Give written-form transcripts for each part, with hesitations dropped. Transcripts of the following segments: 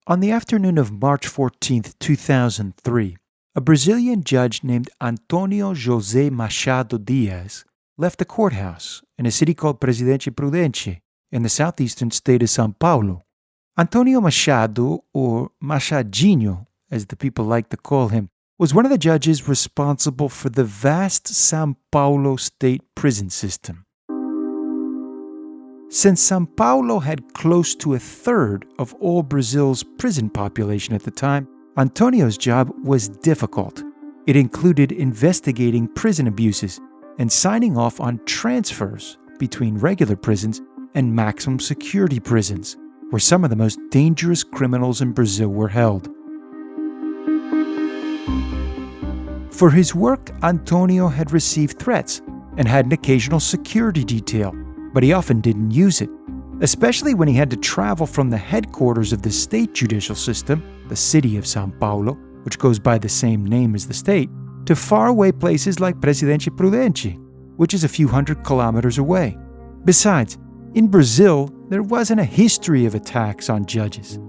On the afternoon of March 14, 2003, a Brazilian judge named Antonio José Machado Dias left the courthouse in a city called Presidente Prudente in the southeastern state of São Paulo. Antonio Machado, or Machadinho, as the people like to call him, was one of the judges responsible for the vast São Paulo state prison system. Since São Paulo had close to a third of all Brazil's prison population at the time, Antonio's job was difficult. It included investigating prison abuses and signing off on transfers between regular prisons and maximum security prisons, where some of the most dangerous criminals in Brazil were held. For his work, Antonio had received threats and had an occasional security detail, but he often didn't use it, especially when he had to travel from the headquarters of the state judicial system, the city of São Paulo, which goes by the same name as the state, to faraway places like Presidente Prudente, which is a few hundred kilometers away. Besides, in Brazil, there wasn't a history of attacks on judges.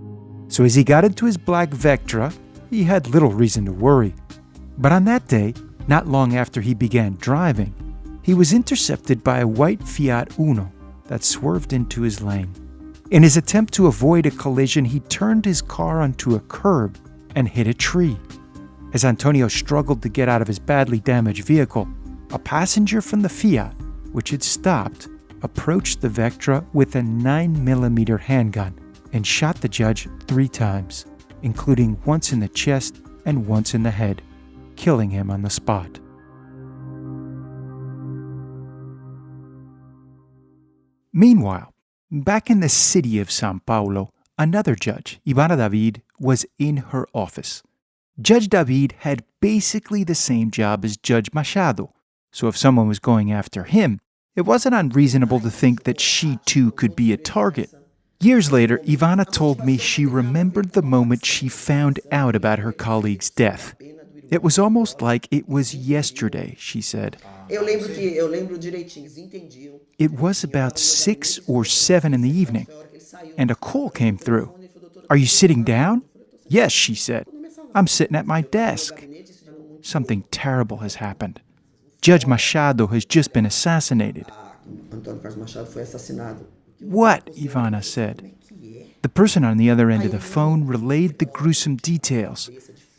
So as he got into his black Vectra, he had little reason to worry. But on that day, not long after he began driving, he was intercepted by a white Fiat Uno that swerved into his lane. In his attempt to avoid a collision, he turned his car onto a curb and hit a tree. As Antonio struggled to get out of his badly damaged vehicle, a passenger from the Fiat, which had stopped, approached the Vectra with a 9mm handgun and shot the judge 3 times, including once in the chest and once in the head, killing him on the spot. Meanwhile, back in the city of São Paulo, another judge, Ivana David, was in her office. Judge David had basically the same job as Judge Machado, so if someone was going after him, it wasn't unreasonable to think that she too could be a target. Years later, Ivana told me she remembered the moment she found out about her colleague's death. It was almost like it was yesterday, she said. It was about 6 or 7 in the evening, and a call came through. "Are you sitting down?" "Yes," she said. "I'm sitting at my desk." Something terrible has happened. Judge Machado has just been assassinated. "What?" Ivana said. The person on the other end of the phone relayed the gruesome details.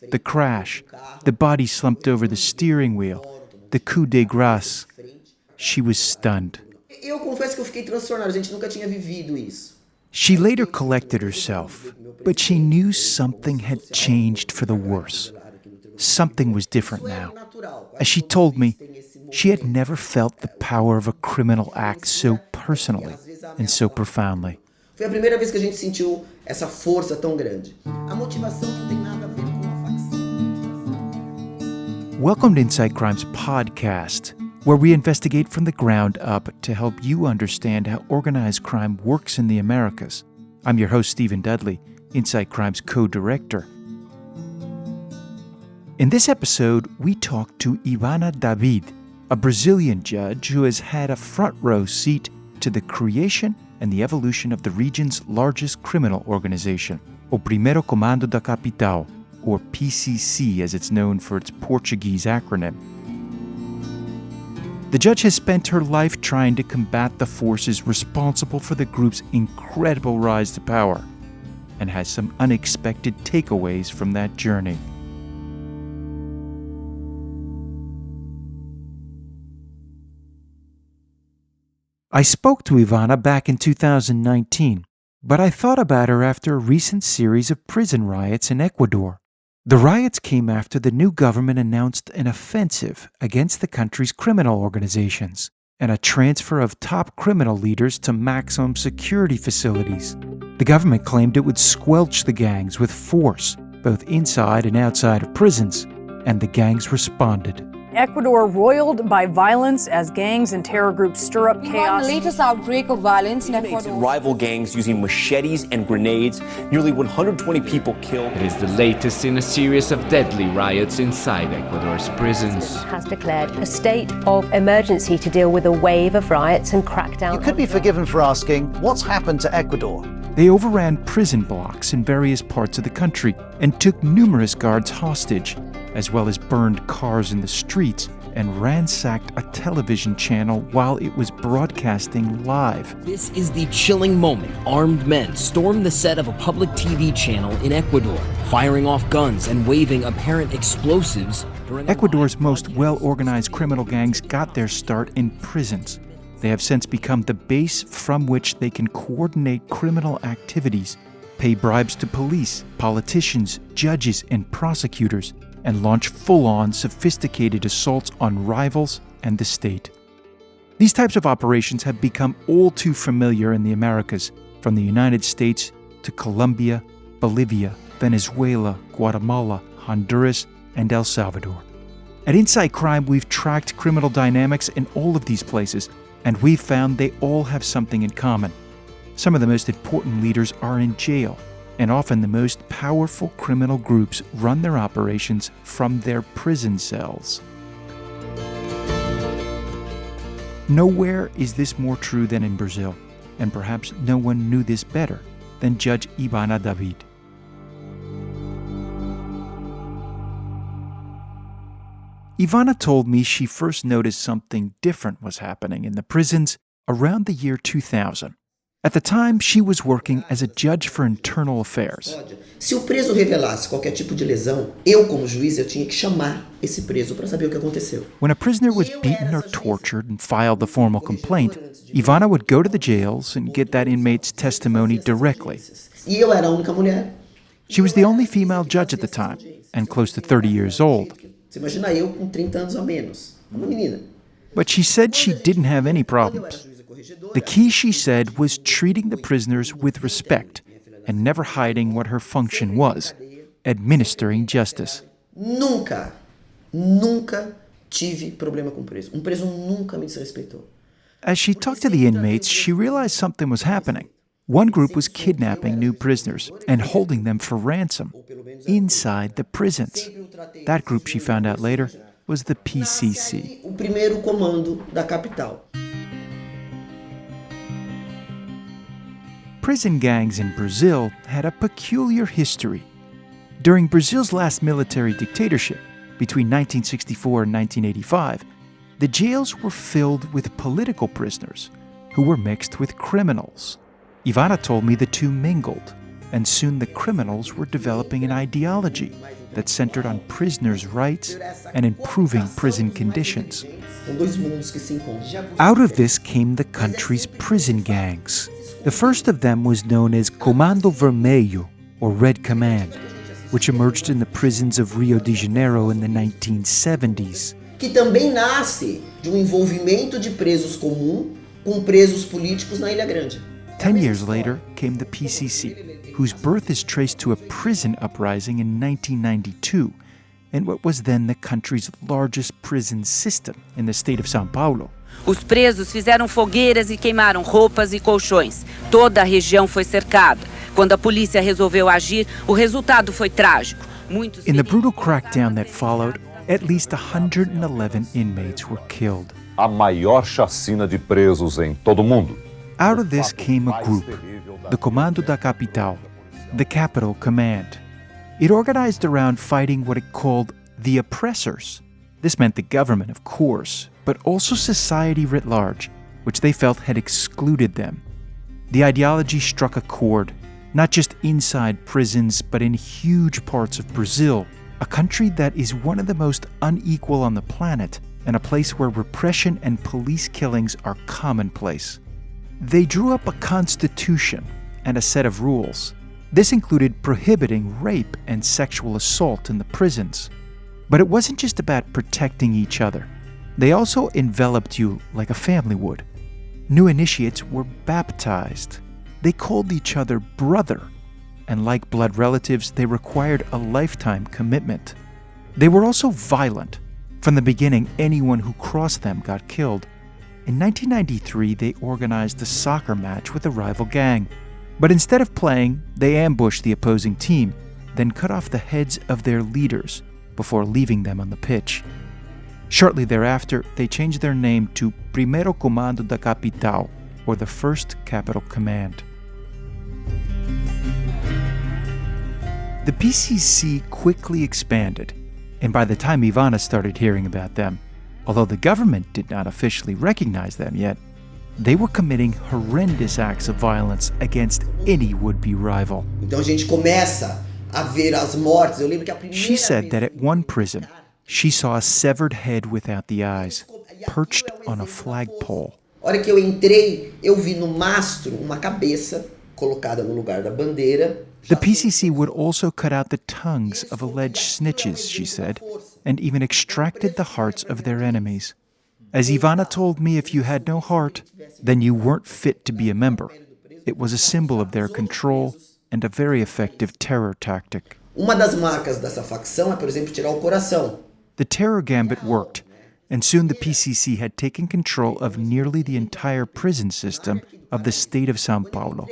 The crash, the body slumped over the steering wheel, the coup de grace. She was stunned. She later collected herself, but she knew something had changed for the worse. Something was different now. As she told me, she had never felt the power of a criminal act so personally and so profoundly. Foi a primeira vez que a gente sentiu essa força tão grande. A motivação não tem nada a ver com a facção. Welcome to Inside Crime's podcast, where we investigate from the ground up to help you understand how organized crime works in the Americas. I'm your host, Stephen Dudley, Inside Crime's co-director. In this episode, we talk to Ivana David, a Brazilian judge who has had a front-row seat to the creation and the evolution of the region's largest criminal organization, O Primeiro Comando da Capital, or PCC as it's known for its Portuguese acronym. The judge has spent her life trying to combat the forces responsible for the group's incredible rise to power, and has some unexpected takeaways from that journey. I spoke to Ivana back in 2019, but I thought about her after a recent series of prison riots in Ecuador. The riots came after the new government announced an offensive against the country's criminal organizations and a transfer of top criminal leaders to maximum security facilities. The government claimed it would squelch the gangs with force, both inside and outside of prisons, and the gangs responded. Ecuador roiled by violence as gangs and terror groups stir up chaos. The latest outbreak of violence in Inmates Ecuador. and rival gangs using machetes and grenades. Nearly 120 people killed. It is the latest in a series of deadly riots inside Ecuador's prisons. Has declared a state of emergency to deal with a wave of riots and crackdown. You could be forgiven for asking, what's happened to Ecuador? They overran prison blocks in various parts of the country and took numerous guards hostage, as well as burned cars in the streets and ransacked a television channel while it was broadcasting live. This is the chilling moment. Armed men stormed the set of a public TV channel in Ecuador, firing off guns and waving apparent explosives. Ecuador's most well-organized criminal gangs got their start in prisons. They have since become the base from which they can coordinate criminal activities, pay bribes to police, politicians, judges, and prosecutors, and launch full-on sophisticated assaults on rivals and the state. These types of operations have become all too familiar in the Americas, from the United States to Colombia, Bolivia, Venezuela, Guatemala, Honduras, and El Salvador. At Inside Crime, we've tracked criminal dynamics in all of these places, and we've found they all have something in common. Some of the most important leaders are in jail, and often the most powerful criminal groups run their operations from their prison cells. Nowhere is this more true than in Brazil, and perhaps no one knew this better than Judge Ivana David. Ivana told me she first noticed something different was happening in the prisons around the year 2000. At the time, she was working as a judge for internal affairs. Se o preso revelasse qualquer tipo de lesão, eu como juiz eu tinha que chamar esse preso para saber o que aconteceu. When a prisoner was beaten or tortured and filed the formal complaint, Ivana would go to the jails and get that inmate's testimony directly. E eu era a única mulher. She was the only female judge at the time, and close to 30 years old. Você imagina eu com 30 anos a menos, uma menina. But she said she didn't have any problems. The key, she said, was treating the prisoners with respect and never hiding what her function was, administering justice. Nunca tive problema com preso. Preso nunca me desrespeitou. As she talked to the inmates, she realized something was happening. One group was kidnapping new prisoners and holding them for ransom inside the prisons. That group, she found out later, was the PCC. O primeiro comando da capital. Prison gangs in Brazil had a peculiar history. During Brazil's last military dictatorship, between 1964 and 1985, the jails were filled with political prisoners who were mixed with criminals. Ivana told me the two mingled, and soon the criminals were developing an ideology that centered on prisoners' rights and improving prison conditions. Out of this came the country's prison gangs. The first of them was known as Comando Vermelho, or Red Command, which emerged in the prisons of Rio de Janeiro in the 1970s. Que também nasce de envolvimento de presos comum com presos políticos na Ilha Grande. 10 years later came the PCC, whose birth is traced to a prison uprising in 1992 in what was then the country's largest prison system in the state of São Paulo. Os presos fizeram fogueiras e queimaram roupas e colchões. Toda a região foi cercada. Quando a polícia resolveu agir, o resultado foi trágico. In the brutal crackdown that followed, at least 111 inmates were killed. A maior chacina de presos em todo o mundo. Out of this came a group, the Comando da Capital, the Capital Command. It organized around fighting what it called the oppressors. This meant the government, of course, but also society writ large, which they felt had excluded them. The ideology struck a chord, not just inside prisons, but in huge parts of Brazil, a country that is one of the most unequal on the planet, and a place where repression and police killings are commonplace. They drew up a constitution and a set of rules. This included prohibiting rape and sexual assault in the prisons. But it wasn't just about protecting each other. They also enveloped you like a family would. New initiates were baptized. They called each other brother, and like blood relatives, they required a lifetime commitment. They were also violent. From the beginning, anyone who crossed them got killed. In 1993, they organized a soccer match with a rival gang. But instead of playing, they ambushed the opposing team, then cut off the heads of their leaders before leaving them on the pitch. Shortly thereafter, they changed their name to Primeiro Comando da Capital, or the First Capital Command. The PCC quickly expanded, and by the time Ivana started hearing about them, although the government did not officially recognize them yet, they were committing horrendous acts of violence against any would-be rival. Então a gente começa a ver as mortes. Eu lembro que a primeira She said that vez at one prison, she saw a severed head without the eyes, perched on a flagpole. A hora que eu entrei, eu vi no mastro uma cabeça colocada no lugar da bandeira. The PCC would also cut out the tongues of alleged snitches, she said, and even extracted the hearts of their enemies. As Ivana told me, if you had no heart, then you weren't fit to be a member. It was a symbol of their control and a very effective terror tactic. Uma das marcas dessa facção é, por exemplo, tirar o coração. The terror gambit worked, and soon the PCC had taken control of nearly the entire prison system of the state of São Paulo.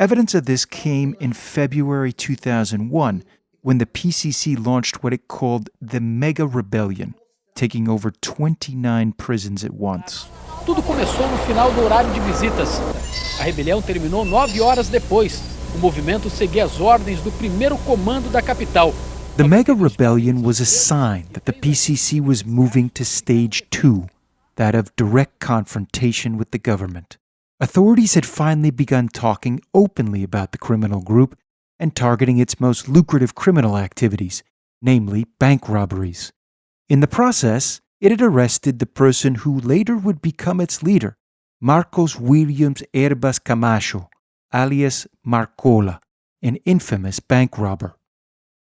Evidence of this came in February 2001, when the PCC launched what it called the Mega Rebellion, taking over 29 prisons at once. Tudo começou no final do horário de visitas. A rebelião terminou 9 horas depois. O movimento seguia as ordens do primeiro comando da capital. The Mega Rebellion was a sign that the PCC was moving to stage 2, that of direct confrontation with the government. Authorities had finally begun talking openly about the criminal group and targeting its most lucrative criminal activities, namely bank robberies. In the process, it had arrested the person who later would become its leader, Marcos Williams Herbas Camacho, alias Marcola, an infamous bank robber.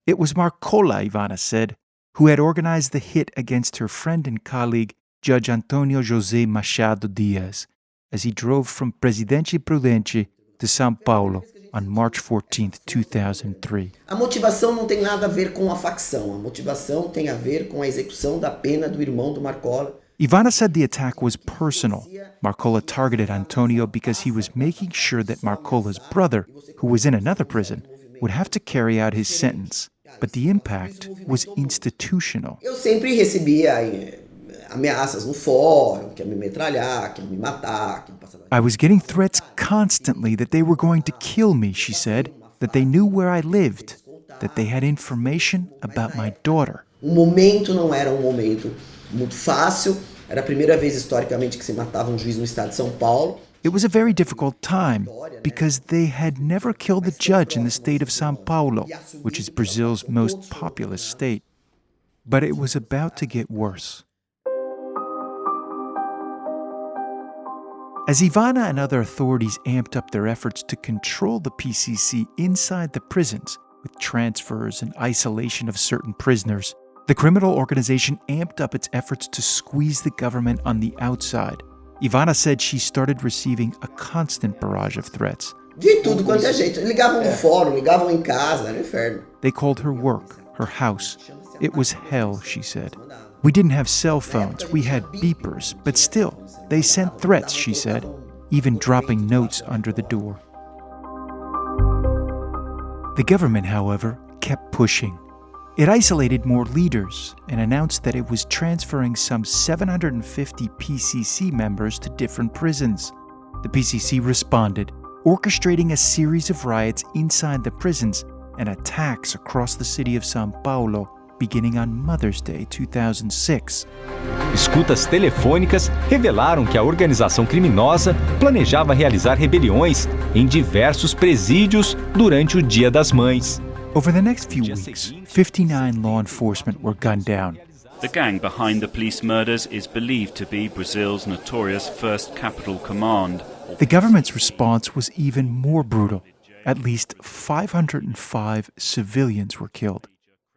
It was Marcola, Ivana said, who had organized the hit against her friend and colleague, Judge Antonio José Machado Diaz, as he drove from Presidente Prudente to São Paulo on March 14, 2003. A motivação não tem nada a ver com a facção. A motivação tem a ver com a execução da pena do irmão do Marcola. Ivana said the attack was personal. Marcola targeted Antonio because he was making sure that Marcola's brother, who was in another prison, would have to carry out his sentence. But the impact was institutional. Eu sempre recebia ameaças no fórum, que ia me metralhar, que ia me matar, que ia me passar. I was getting threats constantly that they were going to kill me, she said, that they knew where I lived, that they had information about my daughter. O momento não era um momento muito fácil. Era a primeira vez historicamente que se matava um juiz no estado de São Paulo. It was a very difficult time because they had never killed a judge in the state of São Paulo, which is Brazil's most populous state. But it was about to get worse. As Ivana and other authorities amped up their efforts to control the PCC inside the prisons, with transfers and isolation of certain prisoners, the criminal organization amped up its efforts to squeeze the government on the outside. Ivana said she started receiving a constant barrage of threats. De tudo quanto é jeito. Ligavam no fórum, ligavam em casa, era um inferno. They called her work, her house. It was hell, she said. We didn't have cell phones, we had beepers, but still, they sent threats, she said, even dropping notes under the door. The government, however, kept pushing. It isolated more leaders and announced that it was transferring some 750 PCC members to different prisons. The PCC responded, orchestrating a series of riots inside the prisons and attacks across the city of São Paulo, beginning on Mother's Day 2006. Escutas telefônicas revelaram que a organização criminosa planejava realizar rebeliões em diversos presídios durante o Dia das Mães. Over the next few weeks, 59 law enforcement were gunned down. The gang behind the police murders is believed to be Brazil's notorious First Capital Command. The government's response was even more brutal. At least 505 civilians were killed.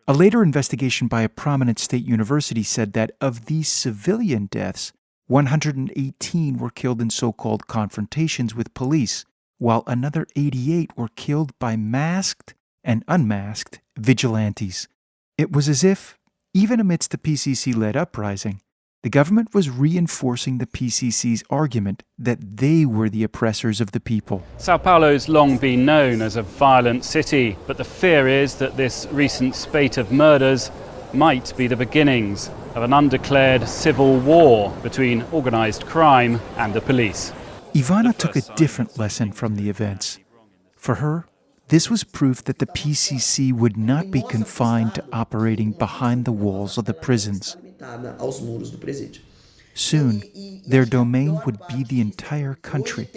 A later investigation by a prominent state university said that of these civilian deaths, 118 were killed in so-called confrontations with police, while another 88 were killed by masked and unmasked vigilantes. It was as if, even amidst the PCC-led uprising, the government was reinforcing the PCC's argument that they were the oppressors of the people. Sao Paulo's long been known as a violent city, but the fear is that this recent spate of murders might be the beginnings of an undeclared civil war between organized crime and the police. Ivana took a different lesson from the events. For her, This was proof that the PCC would not be confined to operating behind the walls of the prisons. Aos muros do presídio. Soon, their domain would be the entire country.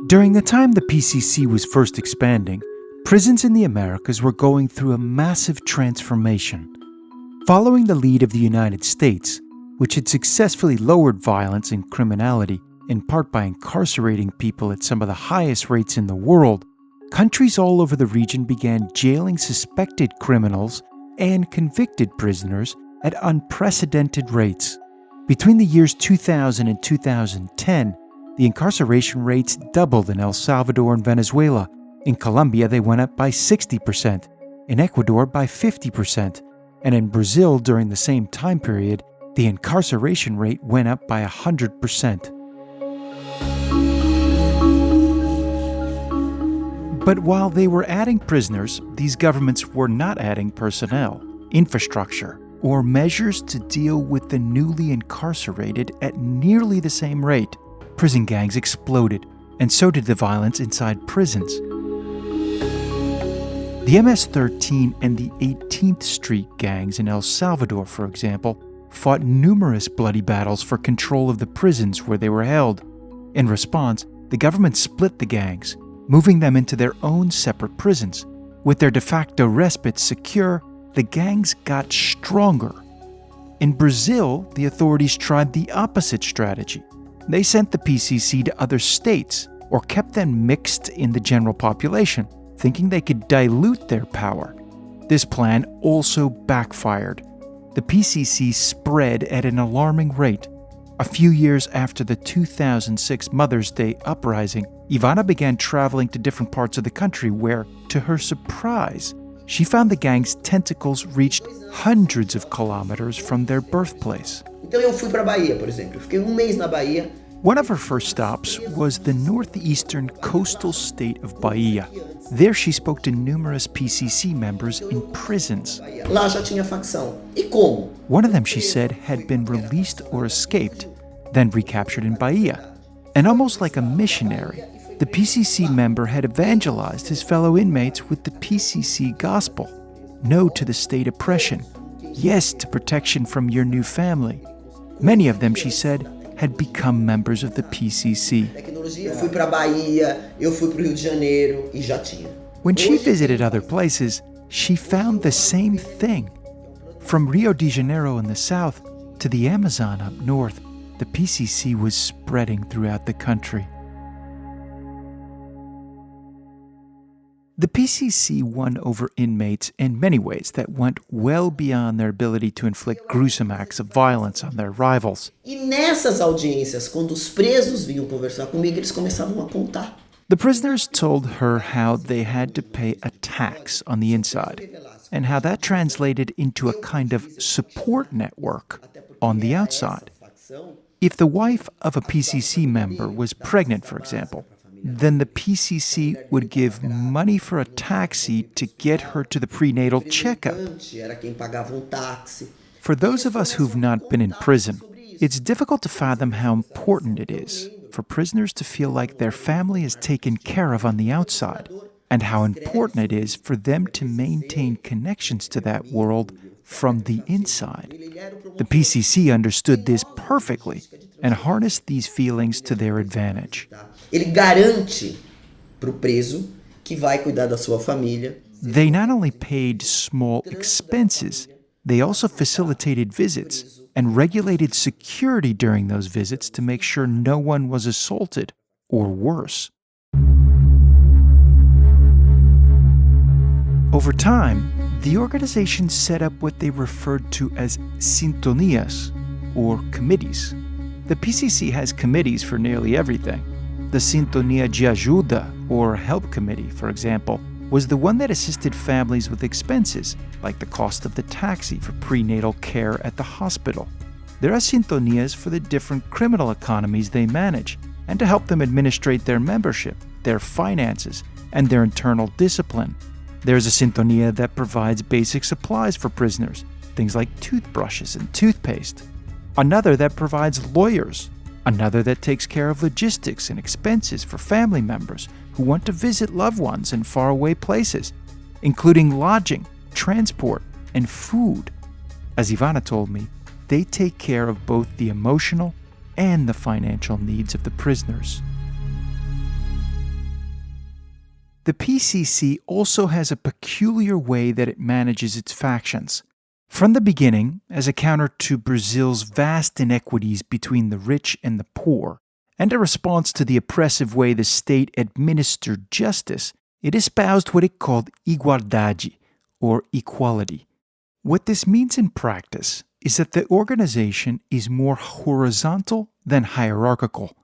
During the time the PCC was first expanding, prisons in the Americas were going through a massive transformation. Following the lead of the United States, which had successfully lowered violence and criminality, in part by incarcerating people at some of the highest rates in the world, countries all over the region began jailing suspected criminals and convicted prisoners at unprecedented rates. Between the years 2000 and 2010, the incarceration rates doubled in El Salvador and Venezuela. In Colombia, they went up by 60%, in Ecuador by 50%, and in Brazil during the same time period, the incarceration rate went up by 100%. But while they were adding prisoners, these governments were not adding personnel, infrastructure, or measures to deal with the newly incarcerated at nearly the same rate. Prison gangs exploded, and so did the violence inside prisons. The MS-13 and the 18th Street gangs in El Salvador, for example, fought numerous bloody battles for control of the prisons where they were held. In response, the government split the gangs, moving them into their own separate prisons. With their de facto respite secure, the gangs got stronger. In Brazil, the authorities tried the opposite strategy. They sent the PCC to other states or kept them mixed in the general population, thinking they could dilute their power. This plan also backfired. The PCC spread at an alarming rate. A few years after the 2006 Mother's Day uprising, Ivana began traveling to different parts of the country where, to her surprise, she found the gang's tentacles reached hundreds of kilometers from their birthplace. Então eu fui para Bahia, por exemplo. Fiquei mês na Bahia. One of her first stops was the northeastern coastal state of Bahia. There she spoke to numerous PCC members in prisons. Lá já tinha facção. E como? One of them, she said, had been released or escaped, then recaptured in Bahia. And almost like a missionary, the PCC member had evangelized his fellow inmates with the PCC gospel. No to the state oppression. Yes to protection from your new family. Many of them, she said, had become members of the PCC. Eu fui para Bahia, eu fui para o Rio de Janeiro e já tinha. When she visited other places, she found the same thing. From Rio de Janeiro in the south to the Amazon up north, the PCC was spreading throughout the country. The PCC won over inmates in many ways that went well beyond their ability to inflict gruesome acts of violence on their rivals. E nessas audiências, quando os presos vinham conversar comigo, eles começavam a contar. The prisoners told her how they had to pay a tax on the inside, and how that translated into a kind of support network on the outside. If the wife of a PCC member was pregnant, for example, then the PCC would give money for a taxi to get her to the prenatal checkup. For those of us who've not been in prison, it's difficult to fathom how important it is for prisoners to feel like their family is taken care of on the outside, and how important it is for them to maintain connections to that world from the inside. The PCC understood this perfectly and harnessed these feelings to their advantage. Ele garante para o preso que vai cuidar da sua família. They not only paid small expenses, they also facilitated visits and regulated security during those visits to make sure no one was assaulted or worse. Over time, the organization set up what they referred to as sintonias, or committees. The PCC has committees for nearly everything. The Sintonia de Ajuda, or Help Committee, for example, was the one that assisted families with expenses, like the cost of the taxi for prenatal care at the hospital. There are Sintonias for the different criminal economies they manage, and to help them administrate their membership, their finances, and their internal discipline. There's a Sintonia that provides basic supplies for prisoners, things like toothbrushes and toothpaste. Another that provides lawyers. Another that takes care of logistics and expenses for family members who want to visit loved ones in faraway places, including lodging, transport, and food. As Ivana told me, they take care of both the emotional and the financial needs of the prisoners. The PCC also has a peculiar way that it manages its factions. From the beginning, as a counter to Brazil's vast inequities between the rich and the poor, and a response to the oppressive way the state administered justice, it espoused what it called igualdade, or equality. What this means in practice is that the organization is more horizontal than hierarchical.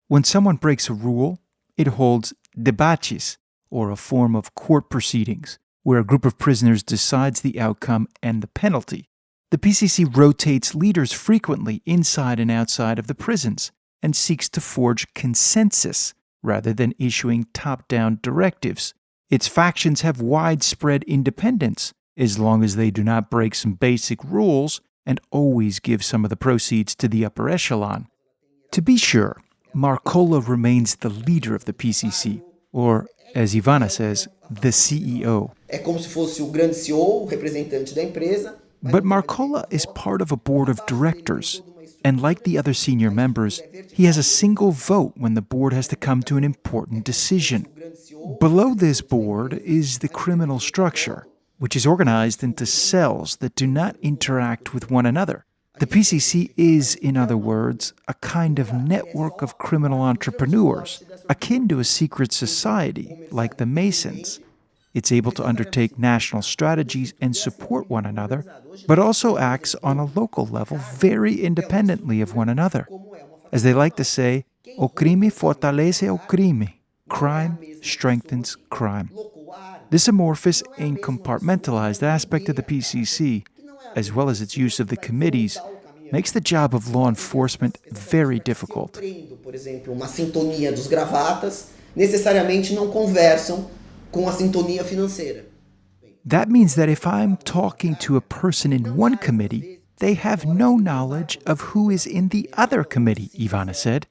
When someone breaks a rule, it holds debates, or a form of court proceedings, where a group of prisoners decides the outcome and the penalty. The PCC rotates leaders frequently inside and outside of the prisons and seeks to forge consensus rather than issuing top-down directives. Its factions have widespread independence as long as they do not break some basic rules and always give some of the proceeds to the upper echelon. To be sure, Marcola remains the leader of the PCC, or, as Ivana says, the CEO. É como se fosse o grande CEO, o representante da empresa. But Marcola is part of a board of directors, and like the other senior members, he has a single vote when the board has to come to an important decision. Below this board is the criminal structure, which is organized into cells that do not interact with one another. The PCC is, in other words, a kind of network of criminal entrepreneurs, akin to a secret society like the Masons. It's able to undertake national strategies and support one another, but also acts on a local level very independently of one another. As they like to say, o crime fortalece o crime. Crime strengthens crime. This amorphous and compartmentalized aspect of the PCC, as well as its use of the committees, makes the job of law enforcement very difficult. Por exemplo, uma sintonia dos gravatas necessariamente não conversam com a sintonia financeira. That means that if I'm talking to a person in one committee, they have no knowledge of who is in the other committee, Ivana said.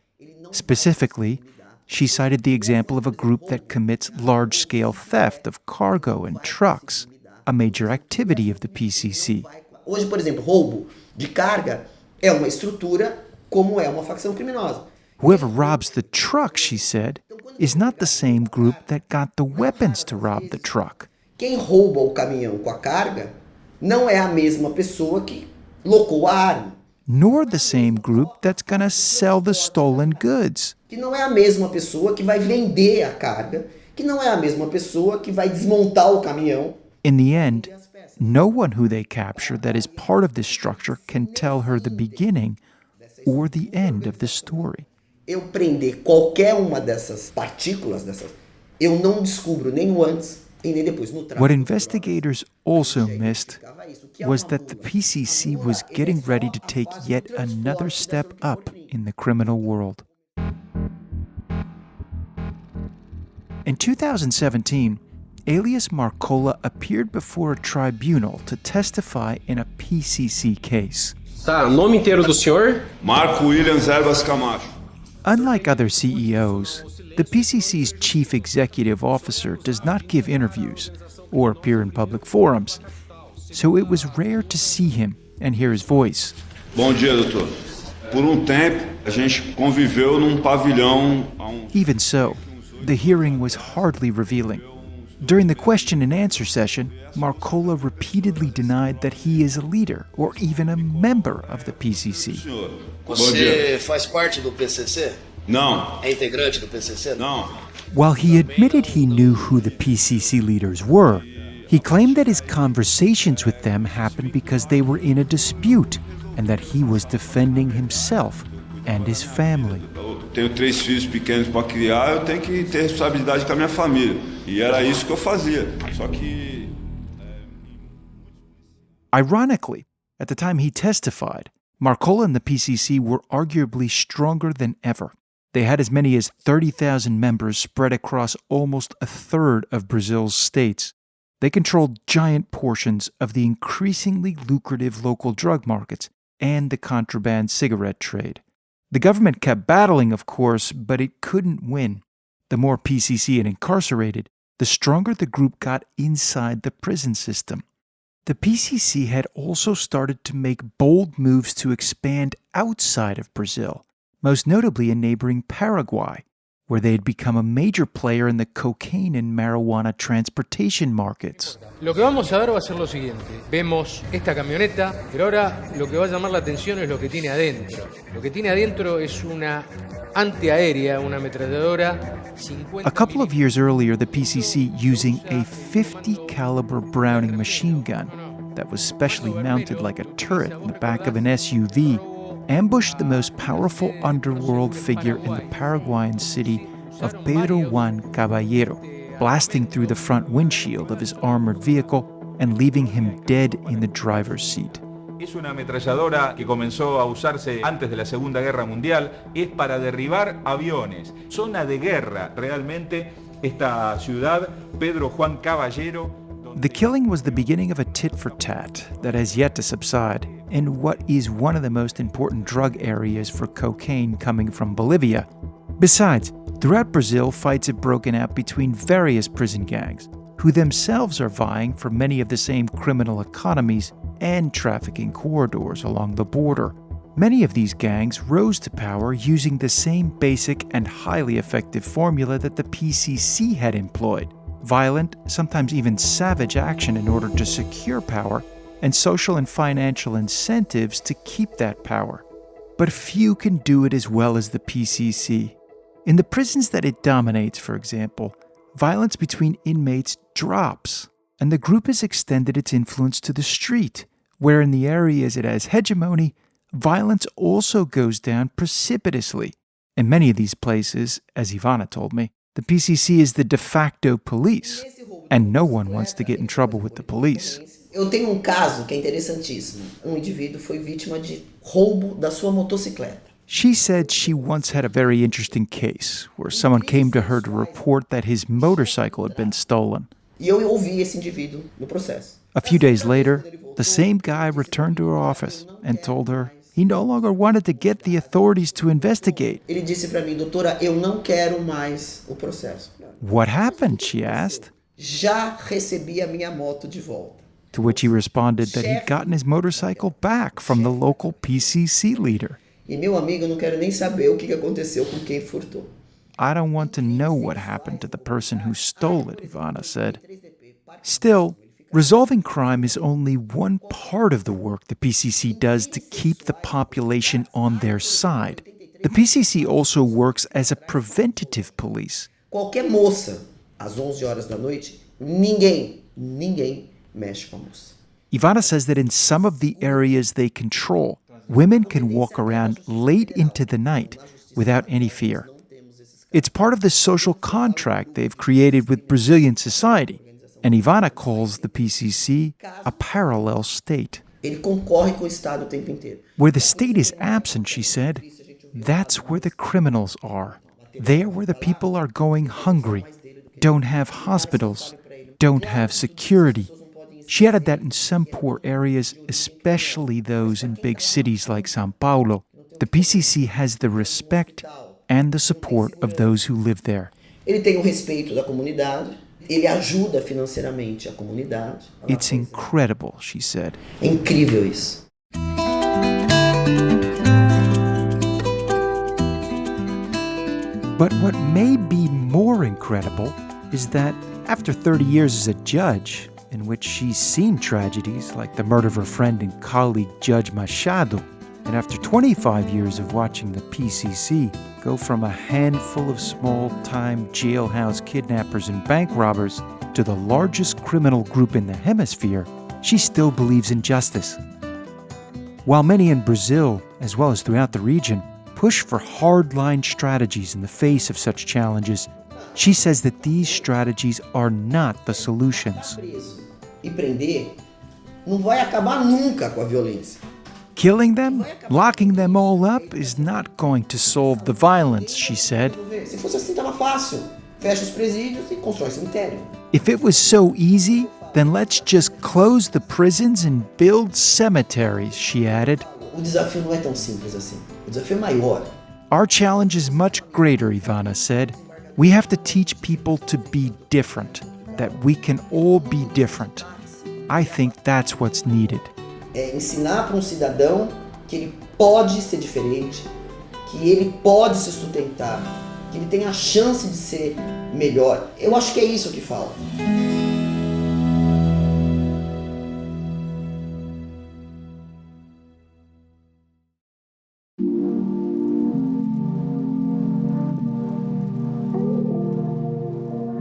Specifically, she cited the example of a group that commits large-scale theft of cargo and trucks, a major activity of the PCC. Hoje, por exemplo, roubo de carga é uma estrutura como é uma facção criminosa. Whoever robs the truck, she said, is not the same group that got the weapons to rob the truck. Quem rouba o caminhão com a carga não é a mesma pessoa que locou a arma. Nor the same group that's going to sell the stolen goods. Que não é a mesma pessoa que vai vender a carga, que não é a mesma pessoa que vai desmontar o caminhão. In the end, no one who they capture that is part of this structure can tell her the beginning or the end of the story. Eu prender qualquer uma dessas partículas, eu não descubro nem o antes e nem depois. What investigators also missed was that the PCC was getting ready to take yet another step up in the criminal world. In 2017, alias Marcola appeared before a tribunal to testify in a PCC case. Tá, nome inteiro do senhor? Marco Williams Erbas Camacho. Unlike other CEOs, the PCC's chief executive officer does not give interviews or appear in public forums, so it was rare to see him and hear his voice. Bom dia, doutor. Por tempo, a gente conviveu num pavilhão. Even so, the hearing was hardly revealing. During the question and answer session, Marcola repeatedly denied that he is a leader or even a member of the PCC. Você faz parte do PCC? Não. É integrante do PCC? Não. While he admitted he knew who the PCC leaders were, he claimed that his conversations with them happened because they were in a dispute and that he was defending himself and his family. Eu tenho 3 filhos pequenos para criar, eu tenho que ter responsabilidade com a minha família. E era isso que eu fazia. Só que Ironically, at the time he testified, Marcola and the PCC were arguably stronger than ever. They had as many as 30,000 members spread across almost a third of Brazil's states. They controlled giant portions of the increasingly lucrative local drug markets and the contraband cigarette trade. The government kept battling, of course, but it couldn't win. The more PCC it incarcerated, the stronger the group got inside the prison system. The PCC had also started to make bold moves to expand outside of Brazil, most notably in neighboring Paraguay, where they had become a major player in the cocaine and marijuana transportation markets. Lo que vamos a ver va a ser lo siguiente. Vemos esta camioneta, pero ahora lo que va a llamar la atención es lo que tiene adentro. Lo que tiene adentro es una antiaérea, una ametralladora 50. A couple of years earlier, the PCC, using a .50 caliber Browning machine gun that was specially mounted like a turret in the back of an SUV, ambushed the most powerful underworld figure in the Paraguayan city of Pedro Juan Caballero, blasting through the front windshield of his armored vehicle and leaving him dead in the driver's seat. Es una ametralladora que comenzó a usarse antes de la Segunda Guerra Mundial, es para derribar aviones. Zona de guerra, realmente, esta ciudad, Pedro Juan Caballero. The killing was the beginning of a tit-for-tat that has yet to subside in what is one of the most important drug areas for cocaine coming from Bolivia. Besides, throughout Brazil, fights have broken out between various prison gangs, who themselves are vying for many of the same criminal economies and trafficking corridors along the border. Many of these gangs rose to power using the same basic and highly effective formula that the PCC had employed: violent, sometimes even savage action in order to secure power, and social and financial incentives to keep that power. But few can do it as well as the PCC. In the prisons that it dominates, for example, violence between inmates drops, and the group has extended its influence to the street, where in the areas it has hegemony, violence also goes down precipitously. In many of these places, as Ivana told me, the PCC is the de facto police, and no one wants to get in trouble with the police. Eu tenho caso que é interessantíssimo. Indivíduo foi vítima de roubo da sua motocicleta. She said she once had a very interesting case where someone came to her to report that his motorcycle had been stolen. E eu ouvi esse indivíduo no processo. A few days later, the same guy returned to her office and told her he no longer wanted to get the authorities to investigate. Ele disse para mim, doutora, eu não quero mais o processo. What happened? She asked. Já recebi a minha moto de volta. To which he responded that he'd gotten his motorcycle back from the local PCC leader. E meu amigo, eu não quero nem saber o que aconteceu com quem furtou. I don't want to know what happened to the person who stole it, Ivana said. Still, resolving crime is only one part of the work the PCC does to keep the population on their side. The PCC also works as a preventative police. Qualquer moça, às 11 horas da noite, ninguém mexe com a moça. Ivana says that in some of the areas they control, women can walk around late into the night without any fear. It's part of the social contract they've created with Brazilian society, and Ivana calls the PCC a parallel state. Ele concorre com o Estado o tempo inteiro. Where the state is absent, she said, that's where the criminals are. There where the people are going hungry, don't have hospitals, don't have security. She added that in some poor areas, especially those in big cities like São Paulo, the PCC has the respect and the support of those who live there. Ele tem o respeito da comunidade, ele ajuda financeiramente a comunidade. It's incredible, she said. É incrível isso. But what may be more incredible is that after 30 years as a judge, in which she's seen tragedies like the murder of her friend and colleague Judge Machado, and after 25 years of watching the PCC go from a handful of small-time jailhouse kidnappers and bank robbers to the largest criminal group in the hemisphere, she still believes in justice. While many in Brazil, as well as throughout the region, push for hard-line strategies in the face of such challenges, she says that these strategies are not the solutions. E prender não vai acabar nunca com a violência. Killing them, locking them all up, is not going to solve the violence, she said. Se fosse assim, estava fácil. Fecha os presídios e constrói cemitério. If it was so easy, then let's just close the prisons and build cemeteries, she added. O desafio não é tão simples assim. O desafio é maior. Our challenge is much greater, Ivana said. We have to teach people to be different, that we can all be different. I think that's what's needed. É ensinar para cidadão que ele pode ser diferente, que ele pode se sustentar, que ele tem a chance de ser melhor. Eu acho que é isso que falta.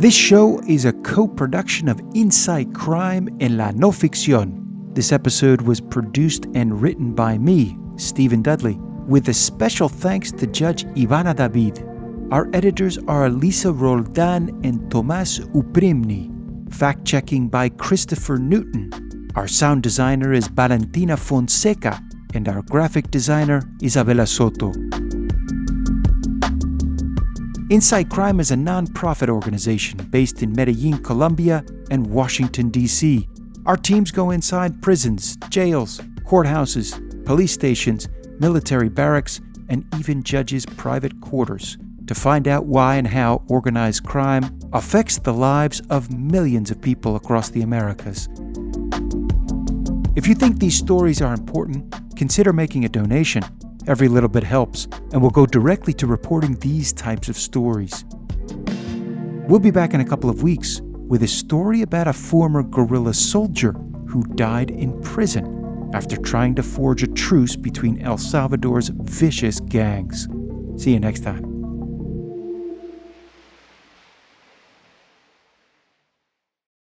This show is a co-production of Inside Crime and La No Ficción. This episode was produced and written by me, Stephen Dudley, with a special thanks to Judge Ivana David. Our editors are Lisa Roldan and Tomás Uprimny. Fact-checking by Christopher Newton. Our sound designer is Valentina Fonseca, and our graphic designer, Isabella Soto. Inside Crime is a non-profit organization based in Medellin, Colombia, and Washington, D.C. Our teams go inside prisons, jails, courthouses, police stations, military barracks, and even judges' private quarters to find out why and how organized crime affects the lives of millions of people across the Americas. If you think these stories are important, consider making a donation. Every little bit helps, and will go directly to reporting these types of stories. We'll be back in a couple of weeks with a story about a former guerrilla soldier who died in prison after trying to forge a truce between El Salvador's vicious gangs. See you next time.